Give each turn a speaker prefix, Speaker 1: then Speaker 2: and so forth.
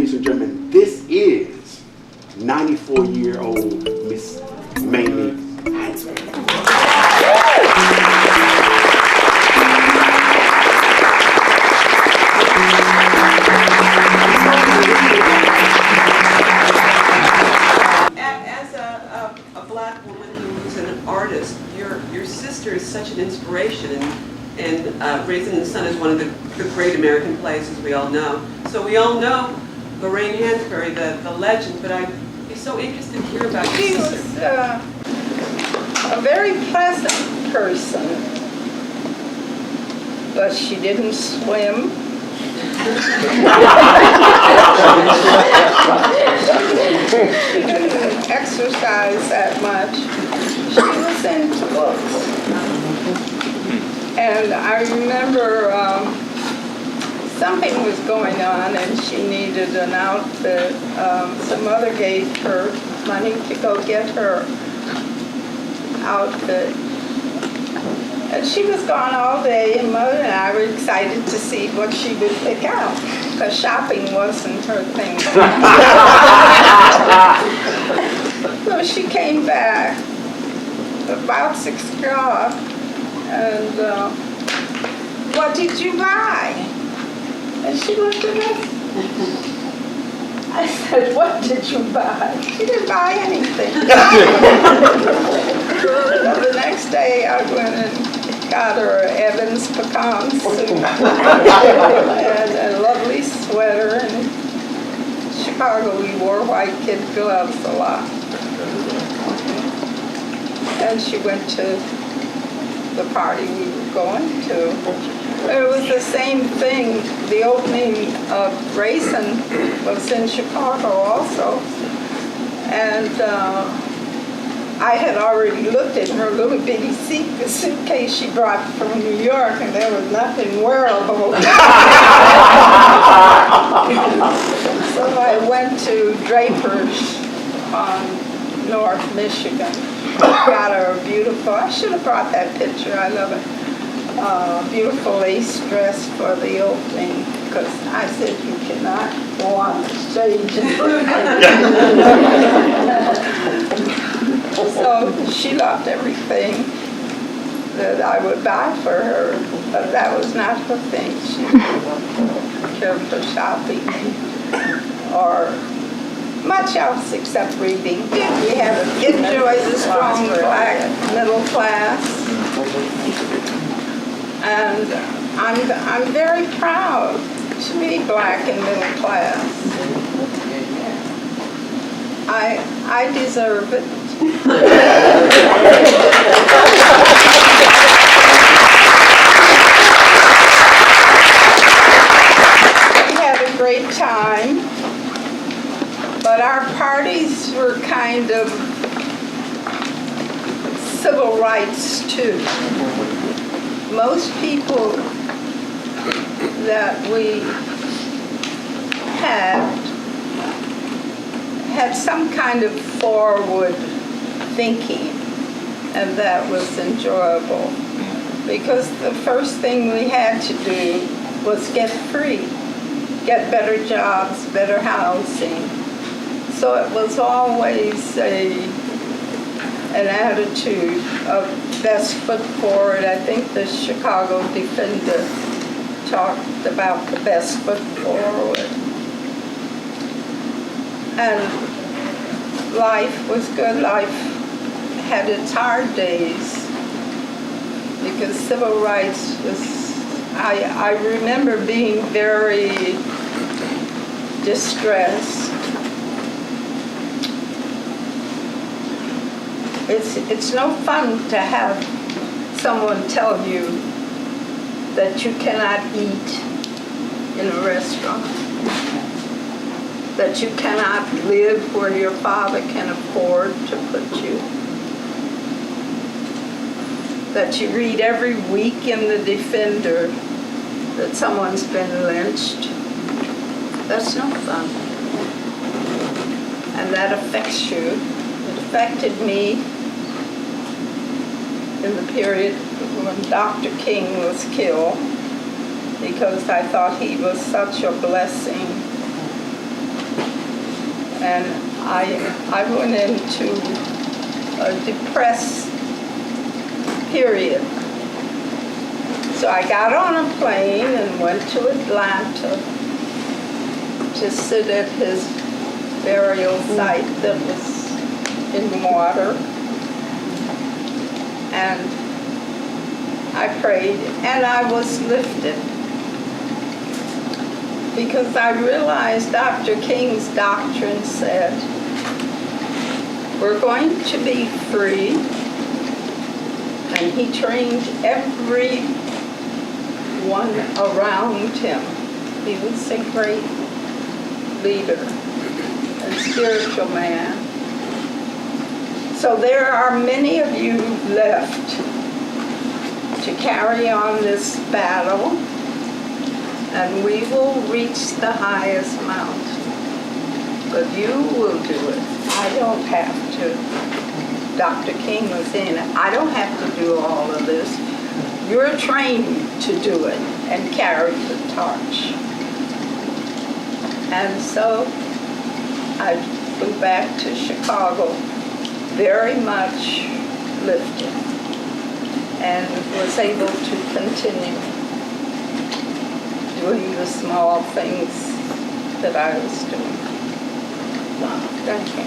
Speaker 1: ladies and gentlemen, this is 94-year-old Miss Mamie Hansberry.
Speaker 2: As a black woman who's an artist, your sister is such an inspiration, and Raisin the Sun is one of the great American plays, as we all know. So we all know Lorraine Hansberry, the legend, but I'd be so interested to hear about your sister.
Speaker 3: She was a very pleasant person, but she didn't swim. She didn't exercise that much. She was into books. And I remember something was going on and she needed an outfit. Some mother gave her money to go get her outfit. And she was gone all day, and Mother and I were excited to see what she would pick out, because shopping wasn't her thing. So she came back about 6 o'clock, and what did you buy? And she looked at us. I said, what did you buy? She didn't buy anything. So the next day I went and got her Evans pecan suit and a lovely sweater. And in Chicago we wore white kid gloves a lot. And she went to the party we were going to. It was the same thing. The opening of Raisin was in Chicago also. And I had already looked at her little bitty suitcase she brought from New York, and there was nothing wearable. So I went to Draper's on North Michigan. Got her a beautiful, I should have brought that picture, I love it. Beautiful lace dress for the opening, because I said you cannot go on the stage. So she loved everything that I would buy for her, but that was not her thing. She didn't care for shopping or much else except reading. We enjoy the strong black middle class. And I'm very proud to be black and middle class. I deserve it. We had a great time, but our parties were kind of civil rights too. Most people that we had some kind of forward thinking, and that was enjoyable, because the first thing we had to do was get free, get better jobs, better housing. So it was always an attitude of best foot forward. I think the Chicago Defender talked about the best foot forward. And life was good. Life had its hard days, because civil rights was, I remember being very distressed. It's no fun to have someone tell you that you cannot eat in a restaurant, that you cannot live where your father can afford to put you, that you read every week in the Defender that someone's been lynched. That's no fun. And that affects you. It affected me in the period when Dr. King was killed, because I thought he was such a blessing And I went into a depressed period. So I got on a plane and went to Atlanta to sit at his burial site that was in water. And I prayed and I was lifted, because I realized Dr. King's doctrine said, we're going to be free, and he trained everyone around him. He was a great leader and spiritual man. So there are many of you left to carry on this battle, and we will reach the highest mountain. But you will do it. I don't have to. Dr. King was saying, I don't have to do all of this. You're trained to do it and carry the torch. And so I flew back to Chicago very much lifted and was able to continue doing the small things that I was doing. Thank you.